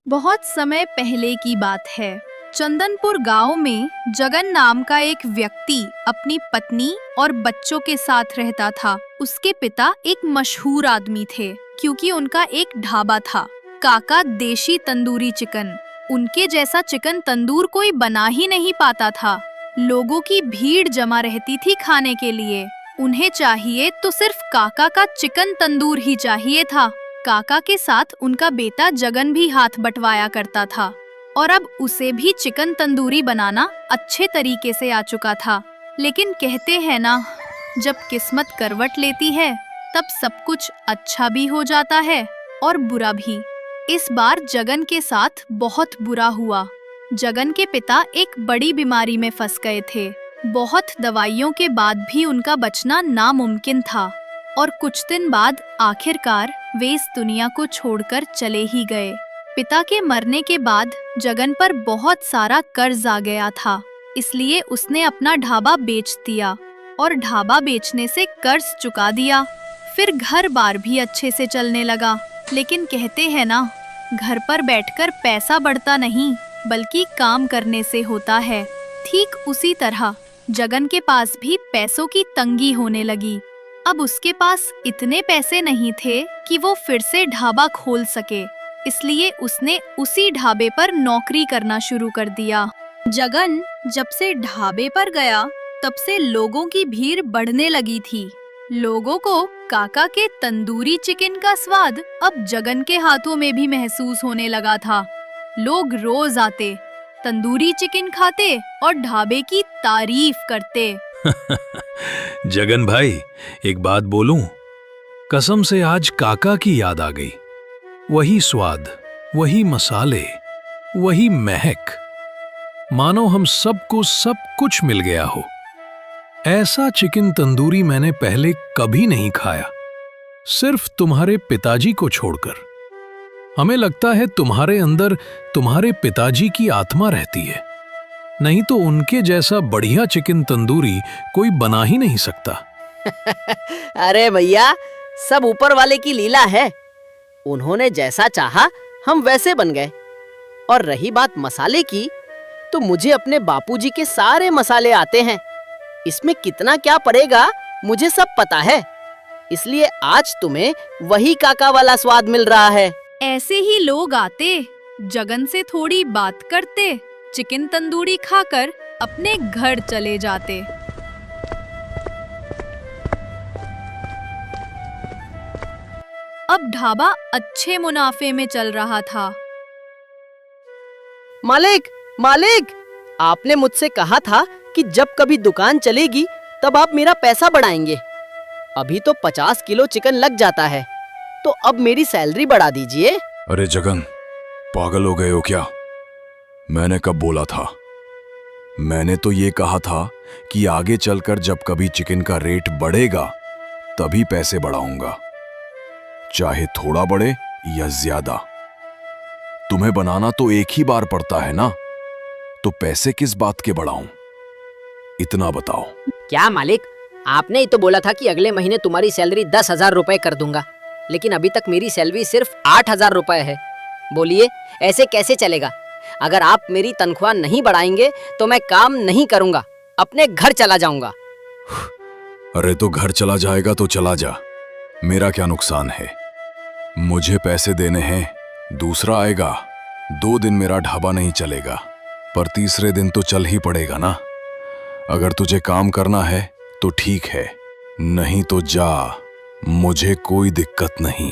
बहुत समय पहले की बात है। चंदनपुर गांव में जगन नाम का एक व्यक्ति अपनी पत्नी और बच्चों के साथ रहता था। उसके पिता एक मशहूर आदमी थे क्योंकि उनका एक ढाबा था, काका देशी तंदूरी चिकन। उनके जैसा चिकन तंदूर कोई बना ही नहीं पाता था। लोगों की भीड़ जमा रहती थी खाने के लिए। उन्हें चाहिए तो सिर्फ काका का चिकन तंदूर ही चाहिए था। काका के साथ उनका बेटा जगन भी हाथ बंटवाया करता था और अब उसे भी चिकन तंदूरी बनाना अच्छे तरीके से आ चुका था। लेकिन कहते हैं ना, जब किस्मत करवट लेती है तब सब कुछ अच्छा भी हो जाता है और बुरा भी। इस बार जगन के साथ बहुत बुरा हुआ। जगन के पिता एक बड़ी बीमारी में फंस गए थे। बहुत दवाइयों के बाद भी उनका बचना नामुमकिन था और कुछ दिन बाद आखिरकार वे इस दुनिया को छोड़कर चले ही गए। पिता के मरने के बाद जगन पर बहुत सारा कर्ज आ गया था, इसलिए उसने अपना ढाबा बेच दिया और ढाबा बेचने से कर्ज चुका दिया। फिर घर बार भी अच्छे से चलने लगा। लेकिन कहते हैं ना, घर पर बैठकर पैसा बढ़ता नहीं बल्कि काम करने से होता है। ठीक उसी तरह जगन के पास भी पैसों की तंगी होने लगी। अब उसके पास इतने पैसे नहीं थे कि वो फिर से ढाबा खोल सके, इसलिए उसने उसी ढाबे पर नौकरी करना शुरू कर दिया। जगन जब से ढाबे पर गया तब से लोगों की भीड़ बढ़ने लगी थी। लोगों को काका के तंदूरी चिकन का स्वाद अब जगन के हाथों में भी महसूस होने लगा था। लोग रोज आते, तंदूरी चिकन खाते और ढाबे की तारीफ करते। जगन भाई, एक बात बोलूं? कसम से आज काका की याद आ गई। वही स्वाद, वही मसाले, वही महक, मानो हम सबको सब कुछ मिल गया हो। ऐसा चिकन तंदूरी मैंने पहले कभी नहीं खाया, सिर्फ तुम्हारे पिताजी को छोड़कर। हमें लगता है तुम्हारे अंदर तुम्हारे पिताजी की आत्मा रहती है, नहीं तो उनके जैसा बढ़िया चिकन तंदूरी कोई बना ही नहीं सकता। अरे भैया, सब ऊपर वाले की लीला है। उन्होंने जैसा चाहा हम वैसे बन गए। और रही बात मसाले की, तो मुझे अपने बापूजी के सारे मसाले आते हैं। इसमें कितना क्या पड़ेगा मुझे सब पता है, इसलिए आज तुम्हें वही काका वाला स्वाद मिल रहा है। ऐसे ही लोग आते, जगन से थोड़ी बात करते, चिकन तंदूरी खाकर अपने घर चले जाते। अब ढाबा अच्छे मुनाफे में चल रहा था। मालिक, मालिक, आपने मुझसे कहा था कि जब कभी दुकान चलेगी तब आप मेरा पैसा बढ़ाएंगे। अभी तो 50 किलो चिकन लग जाता है, तो अब मेरी सैलरी बढ़ा दीजिए। अरे जगन, पागल हो गए हो क्या? मैंने कब बोला था? मैंने तो ये कहा था कि आगे चलकर जब कभी चिकन का रेट बढ़ेगा तभी पैसे बढ़ाऊंगा, चाहे थोड़ा बढ़े या ज्यादा। तुम्हें बनाना तो एक ही बार पड़ता है ना, तो पैसे किस बात के बढ़ाऊं? इतना बताओ। क्या मालिक, आपने ही तो बोला था कि अगले महीने तुम्हारी सैलरी 10,000 रुपए कर दूंगा, लेकिन अभी तक मेरी सैलरी सिर्फ 8,000 रुपए है। बोलिए, ऐसे कैसे चलेगा? अगर आप मेरी तनख्वाह नहीं बढ़ाएंगे तो मैं काम नहीं करूंगा, अपने घर चला जाऊंगा। अरे तो घर चला जाएगा तो चला जा, मेरा क्या नुकसान है? मुझे पैसे देने हैं, दूसरा आएगा। 2 दिन मेरा ढाबा नहीं चलेगा, पर तीसरे दिन तो चल ही पड़ेगा ना। अगर तुझे काम करना है तो ठीक है, नहीं तो जा, मुझे कोई दिक्कत नहीं।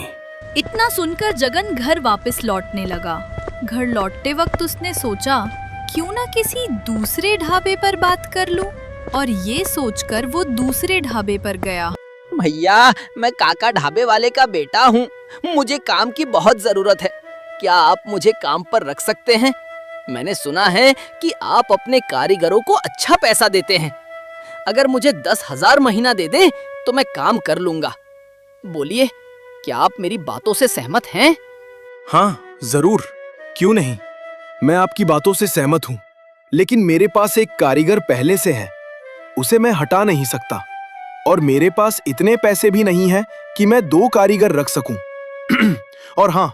इतना सुनकर जगन घर वापस लौटने लगा। घर लौटते वक्त उसने सोचा, क्यों ना किसी दूसरे ढाबे पर बात कर लूं, और ये सोचकर वो दूसरे ढाबे पर गया। भैया, मैं काका ढाबे वाले का बेटा हूँ, मुझे काम की बहुत जरूरत है। क्या आप मुझे काम पर रख सकते हैं? मैंने सुना है कि आप अपने कारीगरों को अच्छा पैसा देते हैं। अगर मुझे 10,000 महीना दे दें तो मैं काम कर लूंगा। बोलिए, क्या आप मेरी बातों से सहमत हैं? हाँ, जरूर, क्यों नहीं। मैं आपकी बातों से सहमत हूँ, लेकिन मेरे पास एक कारीगर पहले से है, उसे मैं हटा नहीं सकता। और मेरे पास इतने पैसे भी नहीं हैं कि मैं 2 कारीगर रख सकूं। और हाँ,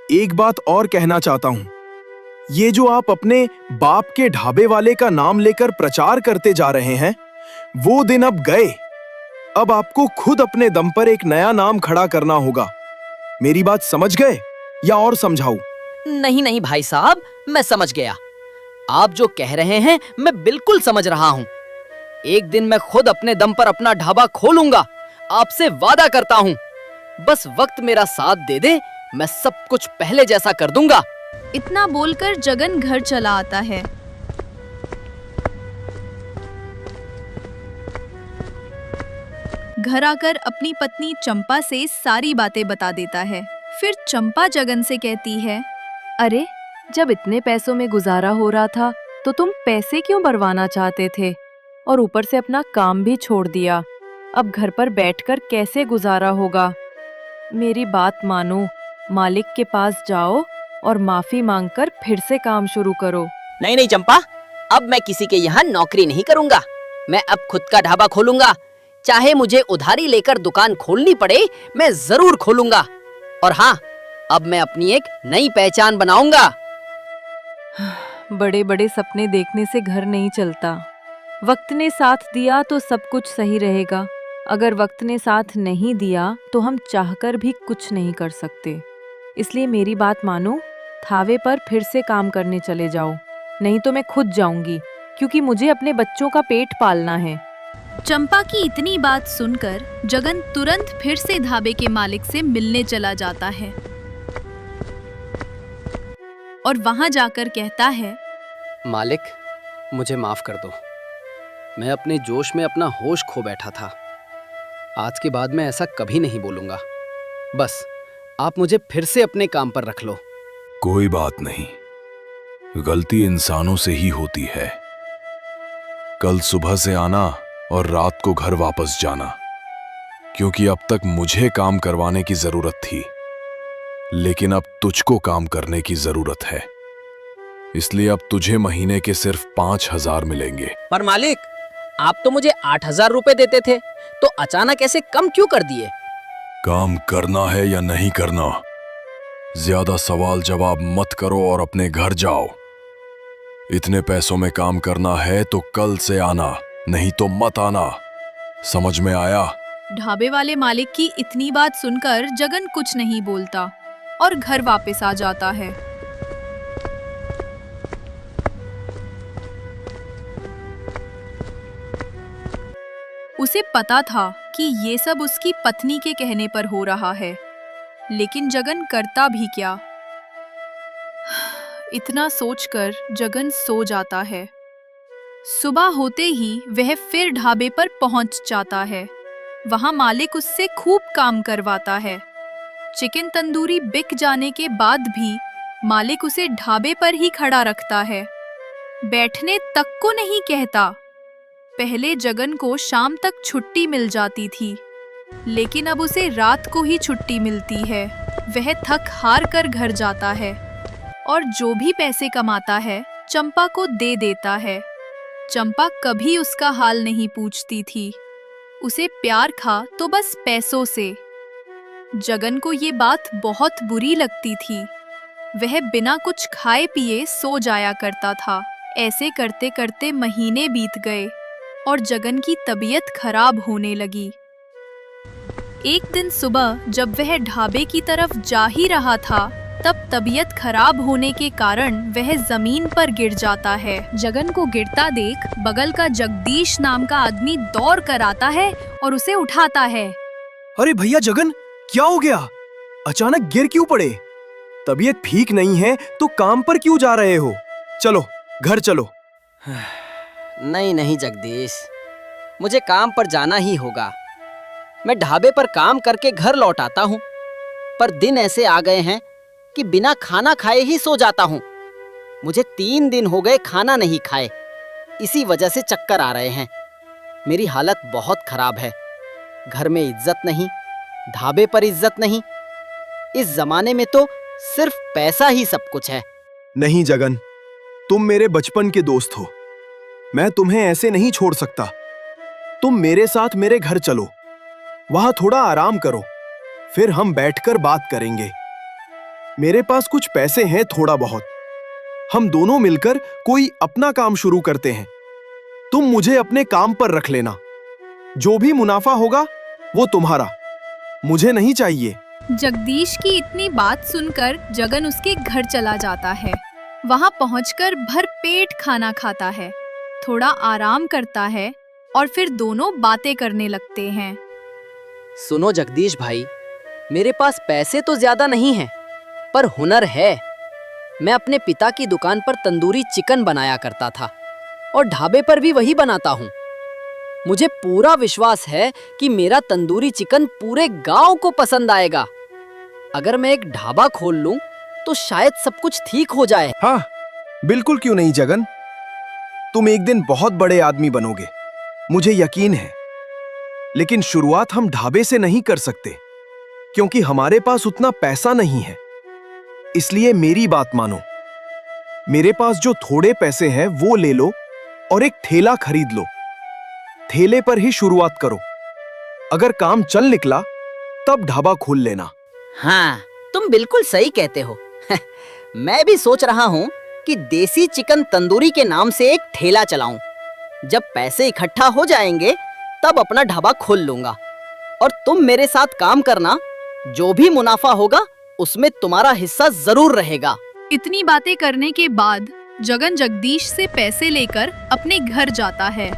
एक बात और कहना चाहता हूं। ये जो आप अपने बाप के ढाबे वाले का नाम लेकर प्रचार करते जा रहे हैं, वो दिन अब गए। अब आपको खुद अपने दम पर एक नया नाम खड़ा करना होगा। मेरी बात समझ गए या और समझाऊं? नहीं नहीं भाई साहब, मैं समझ गया। आप जो कह रहे हैं मैं बिल्कुल समझ रहा हूँ। एक दिन मैं खुद अपने दम पर अपना ढाबा खोलूंगा, आपसे वादा करता हूँ। बस वक्त मेरा साथ दे दे, मैं सब कुछ पहले जैसा कर दूंगा। इतना बोलकर जगन घर चला आता है। घर आकर अपनी पत्नी चंपा से सारी बातें बता देता है। फिर चंपा जगन से कहती है, अरे, जब इतने पैसों में गुजारा हो रहा था तो तुम पैसे क्यों बरवाना चाहते थे? और ऊपर से अपना काम भी छोड़ दिया। अब घर पर बैठकर कैसे गुजारा होगा? मेरी बात मानो, मालिक के पास जाओ और माफी मांगकर फिर से काम शुरू करो। नहीं नहीं चंपा, अब मैं किसी के यहाँ नौकरी नहीं करूंगा। मैं अब खुद का ढाबा खोलूंगा। चाहे मुझे उधारी लेकर दुकान खोलनी पड़े, मैं जरूर खोलूंगा। और हाँ, अब मैं अपनी एक नई पहचान बनाऊंगा। बड़े बड़े सपने देखने से घर नहीं चलता। वक्त ने साथ दिया तो सब कुछ सही रहेगा। अगर वक्त ने साथ नहीं दिया तो हम चाहकर भी कुछ नहीं कर सकते। इसलिए मेरी बात मानो, थावे पर फिर से काम करने चले जाओ। नहीं तो मैं खुद जाऊंगी, क्योंकि मुझे अपने बच्चों का पेट पालना है। चंपा की इतनी बात सुनकर जगन तुरंत फिर से ढाबे के मालिक से मिलने चला जाता है और वहां जाकर कहता है, मालिक, मुझे माफ कर दो। मैं अपने जोश में अपना होश खो बैठा था। आज के बाद मैं ऐसा कभी नहीं बोलूंगा। बस आप मुझे फिर से अपने काम पर रख लो। कोई बात नहीं, गलती इंसानों से ही होती है। कल सुबह से आना और रात को घर वापस जाना, क्योंकि अब तक मुझे काम करवाने की जरूरत थी, लेकिन अब तुझको काम करने की जरूरत है। इसलिए अब तुझे महीने के सिर्फ 5,000 मिलेंगे। पर मालिक, आप तो मुझे 8,000 रुपए देते थे, तो अचानक ऐसे कम क्यों कर दिए? काम करना है या नहीं करना, ज्यादा सवाल जवाब मत करो और अपने घर जाओ। इतने पैसों में काम करना है तो कल से आना, नहीं तो मत आना। समझ में आया? ढाबे वाले मालिक की इतनी बात सुनकर जगन कुछ नहीं बोलता और घर वापस आ जाता है। उसे पता था कि ये सब उसकी पत्नी के कहने पर हो रहा है, लेकिन जगन करता भी क्या? इतना सोचकर जगन सो जाता है। सुबह होते ही वह फिर ढाबे पर पहुंच जाता है। वहां मालिक उससे खूब काम करवाता है। चिकन तंदूरी बिक जाने के बाद भी मालिक उसे ढाबे पर ही खड़ा रखता है, बैठने तक को नहीं कहता। पहले जगन को शाम तक छुट्टी मिल जाती थी, लेकिन अब उसे रात को ही छुट्टी मिलती है। वह थक हार कर घर जाता है और जो भी पैसे कमाता है चंपा को दे देता है। चंपा कभी उसका हाल नहीं पूछती थी। उसे प्यार था तो बस पैसों से। जगन को ये बात बहुत बुरी लगती थी। वह बिना कुछ खाए पिए सो जाया करता था। ऐसे करते करते महीने बीत गए और जगन की तबीयत खराब होने लगी। एक दिन सुबह जब वह ढाबे की तरफ जा ही रहा था, तब तबीयत खराब होने के कारण वह जमीन पर गिर जाता है। जगन को गिरता देख बगल का जगदीश नाम का आदमी दौड़ कर आता है और उसे उठाता है। अरे भैया जगन, क्या हो गया? अचानक गिर क्यों पड़े? तबीयत ठीक नहीं है तो काम पर क्यों जा रहे हो? चलो घर चलो। नहीं नहीं जगदीश, मुझे काम पर जाना ही होगा। मैं ढाबे पर काम करके घर लौट आता हूँ, पर दिन ऐसे आ गए हैं कि बिना खाना खाए ही सो जाता हूँ। मुझे 3 दिन हो गए खाना नहीं खाए, इसी वजह से चक्कर आ रहे हैं। मेरी हालत बहुत खराब है। घर में इज्जत नहीं, ढाबे पर इज्जत नहीं। इस जमाने में तो सिर्फ पैसा ही सब कुछ है। नहीं जगन, तुम मेरे बचपन के दोस्त हो। मैं तुम्हें ऐसे नहीं छोड़ सकता। तुम मेरे साथ मेरे घर चलो, वहां थोड़ा आराम करो, फिर हम बैठकर बात करेंगे। मेरे पास कुछ पैसे हैं, थोड़ा बहुत। हम दोनों मिलकर कोई अपना काम शुरू करते हैं। तुम मुझे अपने काम पर रख लेना। जो भी मुनाफा होगा वो तुम्हारा, मुझे नहीं चाहिए। जगदीश की इतनी बात सुनकर जगन उसके घर चला जाता है। वहां पहुंचकर भरपेट खाना खाता है, थोड़ा आराम करता है और फिर दोनों बातें करने लगते हैं। सुनो जगदीश भाई, मेरे पास पैसे तो ज्यादा नहीं हैं, पर हुनर है। मैं अपने पिता की दुकान पर तंदूरी चिकन बनाया करता था और ढाबे पर भी वही बनाता हूँ। मुझे पूरा विश्वास है कि मेरा तंदूरी चिकन पूरे गांव को पसंद आएगा। अगर मैं एक ढाबा खोल लूं तो शायद सब कुछ ठीक हो जाए। हाँ, बिल्कुल क्यों नहीं जगन, तुम एक दिन बहुत बड़े आदमी बनोगे, मुझे यकीन है। लेकिन शुरुआत हम ढाबे से नहीं कर सकते, क्योंकि हमारे पास उतना पैसा नहीं है। इसलिए मेरी बात मानो, मेरे पास जो थोड़े पैसे हैं वो ले लो और एक ठेला खरीद लो। ठेले पर ही शुरुआत करो। अगर काम चल निकला तब ढाबा खोल लेना। हाँ, तुम बिल्कुल सही कहते हो। मैं भी सोच रहा हूँ कि देसी चिकन तंदूरी के नाम से एक ठेला चलाऊं। जब पैसे इकट्ठा हो जाएंगे तब अपना ढाबा खोल लूंगा और तुम मेरे साथ काम करना। जो भी मुनाफा होगा उसमें तुम्हारा हिस्सा जरूर रहेगा। इतनी बातें करने के बाद जगन जगदीश से पैसे लेकर अपने घर जाता है।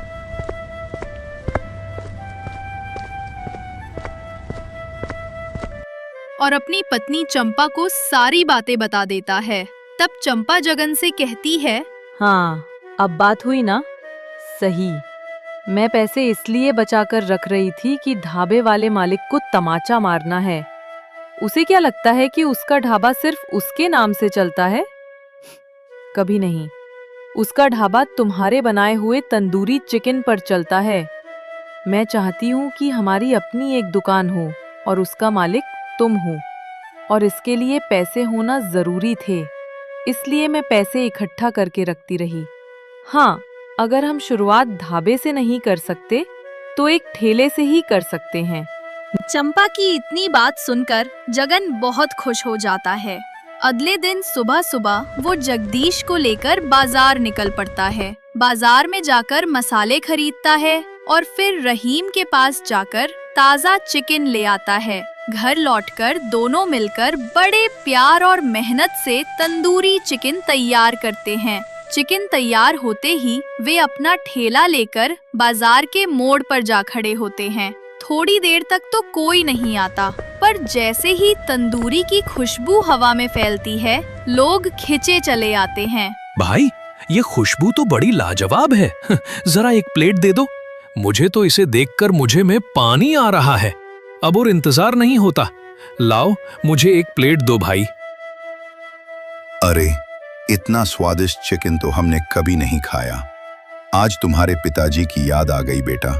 और अपनी पत्नी चंपा को सारी बातें बता देता है। तब चंपा जगन से कहती है, हाँ, अब बात हुई ना? सही। मैं पैसे इसलिए बचाकर रख रही थी कि ढाबे वाले मालिक को तमाचा मारना है। उसे क्या लगता है कि उसका ढाबा सिर्फ उसके नाम से चलता है? कभी नहीं। उसका ढाबा तुम्हारे बनाए हुए तंदूरी चिकन पर चलता है। मैं चाहती हूँ कि हमारी अपनी एक दुकान हो और उसका मालिक तुम हो, और इसके लिए पैसे होना जरूरी थे। इसलिए मैं पैसे इकट्ठा करके रखती रही। हाँ, अगर हम शुरुआत ढाबे से नहीं कर सकते तो एक ठेले से ही कर सकते हैं। चंपा की इतनी बात सुनकर जगन बहुत खुश हो जाता है। अगले दिन सुबह सुबह वो जगदीश को लेकर बाजार निकल पड़ता है। बाजार में जाकर मसाले खरीदता है और फिर रहीम के पास जाकर ताज़ा चिकन ले आता है। घर लौटकर दोनों मिलकर बड़े प्यार और मेहनत से तंदूरी चिकन तैयार करते हैं। चिकन तैयार होते ही वे अपना ठेला लेकर बाजार के मोड़ पर जा खड़े होते हैं। थोड़ी देर तक तो कोई नहीं आता, पर जैसे ही तंदूरी की खुशबू हवा में फैलती है, लोग खिंचे चले आते हैं। भाई, ये खुशबू तो बड़ी लाजवाब है। जरा एक प्लेट दे दो। मुझे तो इसे देखकर मुझे में पानी आ रहा है। अब और इंतजार नहीं होता। लाओ, मुझे एक प्लेट दो भाई। अरे, इतना स्वादिष्ट चिकन तो हमने कभी नहीं खाया। आज तुम्हारे पिताजी की याद आ गई बेटा।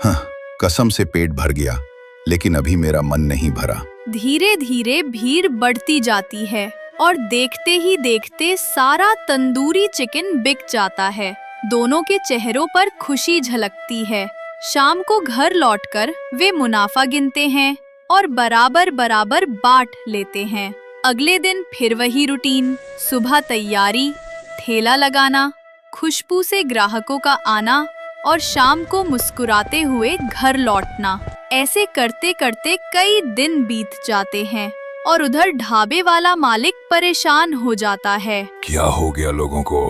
हाँ, कसम से पेट भर गया, लेकिन अभी मेरा मन नहीं भरा। धीरे धीरे भीड़ बढ़ती जाती है और देखते ही देखते सारा तंदूरी चिकन बिक जाता है। दोनों के चेहरों पर खुशी झलकती है। शाम को घर लौटकर वे मुनाफा गिनते हैं और बराबर बराबर बांट लेते हैं। अगले दिन फिर वही रूटीन। सुबह तैयारी, ठेला लगाना, खुशबू से ग्राहकों का आना और शाम को मुस्कुराते हुए घर लौटना। ऐसे करते करते कई दिन बीत जाते हैं और उधर ढाबे वाला मालिक परेशान हो जाता है। क्या हो गया लोगों को?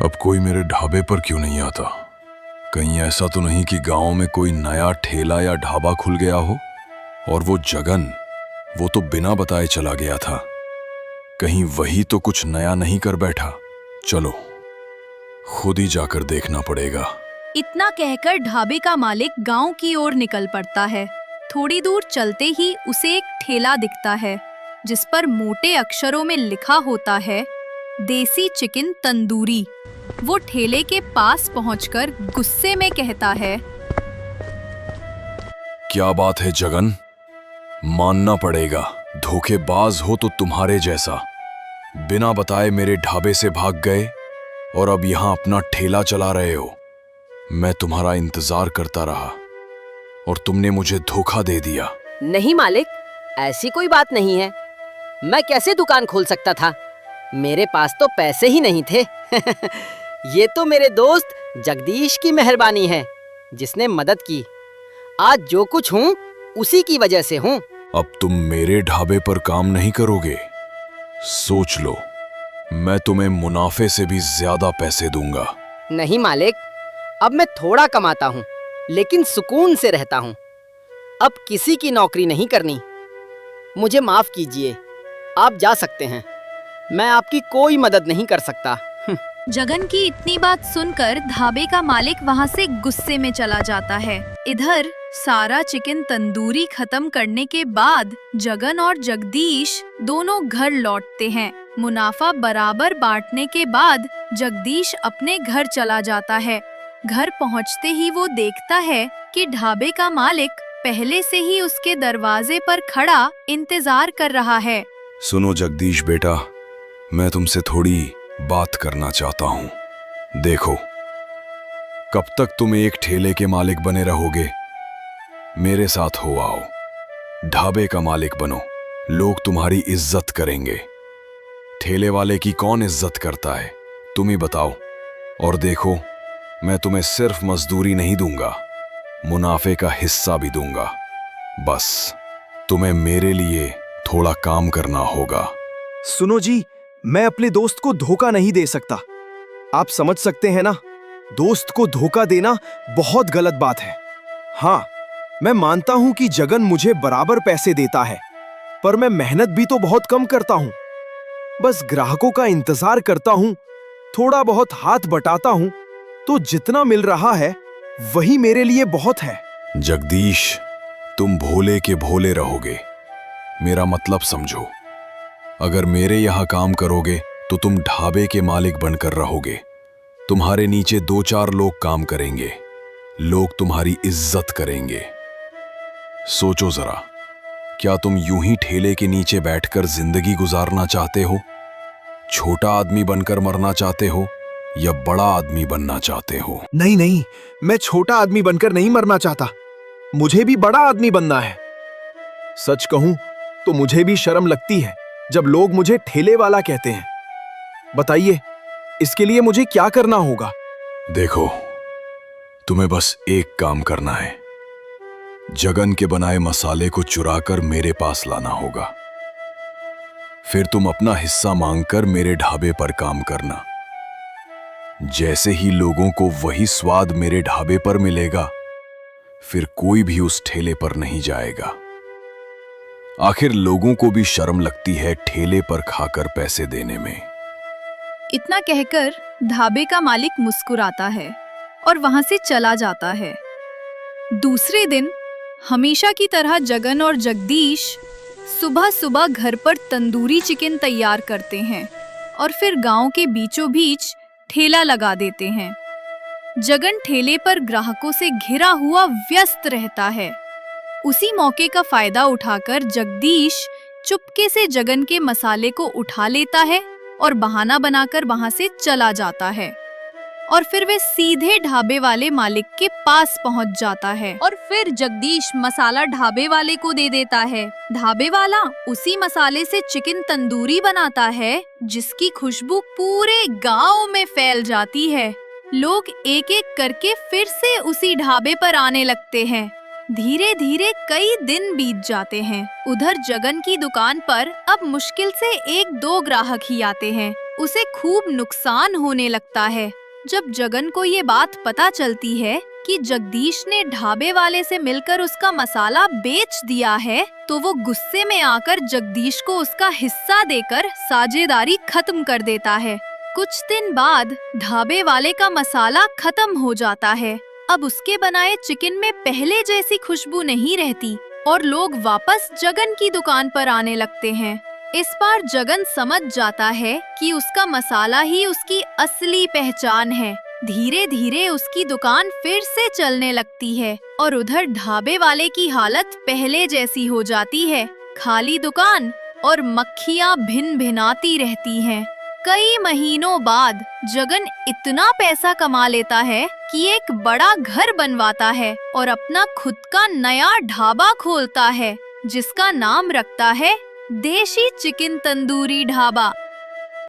अब कोई मेरे ढाबे पर क्यों नहीं आता? कहीं ऐसा तो नहीं कि गांव में कोई नया ठेला या ढाबा खुल गया हो? और वो जगन, वो तो बिना बताए चला गया था। कहीं वही तो कुछ नया नहीं कर बैठा? चलो, खुद ही जाकर देखना पड़ेगा। इतना कहकर ढाबे का मालिक गांव की ओर निकल पड़ता है। थोड़ी दूर चलते ही उसे एक ठेला दिखता है, जिस पर मोटे अक्षरों में लिखा होता है, देसी चिकन तंदूरी। वो ठेले के पास पहुंचकर गुस्से में कहता है, क्या बात है जगन? मानना पड़ेगा, धोखेबाज हो तो तुम्हारे जैसा। बिना बताए मेरे ढाबे से भाग गए और अब यहाँ अपना ठेला चला रहे हो। मैं तुम्हारा इंतजार करता रहा और तुमने मुझे धोखा दे दिया। नहीं मालिक, ऐसी कोई बात नहीं है। मैं कैसे दुकान खोल सकता था? मेरे पास तो पैसे ही नहीं थे। ये तो मेरे दोस्त जगदीश की मेहरबानी है जिसने मदद की। आज जो कुछ हूँ उसी की वजह से हूँ। अब तुम मेरे ढाबे पर काम नहीं करोगे? सोच लो, मैं तुम्हें मुनाफे से भी ज्यादा पैसे दूंगा। नहीं मालिक, अब मैं थोड़ा कमाता हूँ लेकिन सुकून से रहता हूँ। अब किसी की नौकरी नहीं करनी। मुझे माफ कीजिए, आप जा सकते हैं। मैं आपकी कोई मदद नहीं कर सकता। जगन की इतनी बात सुनकर ढाबे का मालिक वहाँ से गुस्से में चला जाता है। इधर सारा चिकन तंदूरी खत्म करने के बाद जगन और जगदीश दोनों घर लौटते हैं। मुनाफा बराबर बांटने के बाद जगदीश अपने घर चला जाता है। घर पहुँचते ही वो देखता है कि ढाबे का मालिक पहले से ही उसके दरवाजे पर खड़ा इंतजार कर रहा है। सुनो जगदीश बेटा, मैं तुमसे थोड़ी बात करना चाहता हूँ। देखो, कब तक तुम एक ठेले के मालिक बने रहोगे? मेरे साथ हो आओ, ढाबे का मालिक बनो। लोग तुम्हारी इज्जत करेंगे। ठेले वाले की कौन इज्जत करता है, तुम ही बताओ। और देखो, मैं तुम्हें सिर्फ मजदूरी नहीं दूंगा, मुनाफे का हिस्सा भी दूंगा। बस तुम्हें मेरे लिए थोड़ा काम करना होगा। सुनो जी, मैं अपने दोस्त को धोखा नहीं दे सकता। आप समझ सकते हैं ना, दोस्त को धोखा देना बहुत गलत बात है। हाँ, मैं मानता हूं कि जगन मुझे बराबर पैसे देता है, पर मैं मेहनत भी तो बहुत कम करता हूं। बस ग्राहकों का इंतजार करता हूं, थोड़ा बहुत हाथ बटाता हूं, तो जितना मिल रहा है वही मेरे लिए बहुत है। जगदीश, तुम भोले के भोले रहोगे। मेरा मतलब समझो, अगर मेरे यहाँ काम करोगे तो तुम ढाबे के मालिक बनकर रहोगे। तुम्हारे नीचे 2-4 लोग काम करेंगे। लोग तुम्हारी इज्जत करेंगे। सोचो जरा, क्या तुम यूं ही ठेले के नीचे बैठकर जिंदगी गुजारना चाहते हो? छोटा आदमी बनकर मरना चाहते हो या बड़ा आदमी बनना चाहते हो? नहीं नहीं, मैं छोटा आदमी बनकर नहीं मरना चाहता। मुझे भी बड़ा आदमी बनना है। सच कहूं तो मुझे भी शर्म लगती है जब लोग मुझे ठेले वाला कहते हैं। बताइए, इसके लिए मुझे क्या करना होगा? देखो, तुम्हें बस एक काम करना है। जगन के बनाए मसाले को चुराकर मेरे पास लाना होगा। फिर तुम अपना हिस्सा मांगकर मेरे ढाबे पर काम करना। जैसे ही लोगों को वही स्वाद मेरे ढाबे पर मिलेगा, फिर कोई भी उस ठेले पर नहीं जाएगा। आखिर लोगों को भी शर्म लगती है ठेले पर खाकर पैसे देने में। इतना कहकर ढाबे का मालिक मुस्कुराता है और वहां से चला जाता है। दूसरे दिन हमेशा की तरह जगन और जगदीश सुबह सुबह घर पर तंदूरी चिकन तैयार करते हैं और फिर गांव के बीचों बीच ठेला लगा देते हैं। जगन ठेले पर ग्राहकों से घिरा हुआ व्यस्त रहता है। उसी मौके का फायदा उठाकर जगदीश चुपके से जगन के मसाले को उठा लेता है और बहाना बनाकर वहां से चला जाता है और फिर वे सीधे ढाबे वाले मालिक के पास पहुंच जाता है और फिर जगदीश मसाला ढाबे वाले को दे देता है। ढाबे वाला उसी मसाले से चिकन तंदूरी बनाता है जिसकी खुशबू पूरे गांव में फैल जाती है। लोग एक एक करके फिर से उसी ढाबे पर आने लगते हैं। धीरे धीरे कई दिन बीत जाते हैं। उधर जगन की दुकान पर अब मुश्किल से 1-2 ग्राहक ही आते हैं। उसे खूब नुकसान होने लगता है। जब जगन को ये बात पता चलती है कि जगदीश ने ढाबे वाले से मिलकर उसका मसाला बेच दिया है, तो वो गुस्से में आकर जगदीश को उसका हिस्सा देकर साझेदारी खत्म कर देता है। कुछ दिन बाद ढाबे वाले का मसाला खत्म हो जाता है। अब उसके बनाए चिकन में पहले जैसी खुशबू नहीं रहती और लोग वापस जगन की दुकान पर आने लगते हैं। इस बार जगन समझ जाता है कि उसका मसाला ही उसकी असली पहचान है। धीरे धीरे उसकी दुकान फिर से चलने लगती है और उधर ढाबे वाले की हालत पहले जैसी हो जाती है। खाली दुकान और मक्खियां भिन भिनाती रहती हैं। कई महीनों बाद जगन इतना पैसा कमा लेता है कि एक बड़ा घर बनवाता है और अपना खुद का नया ढाबा खोलता है, जिसका नाम रखता है देशी चिकन तंदूरी ढाबा।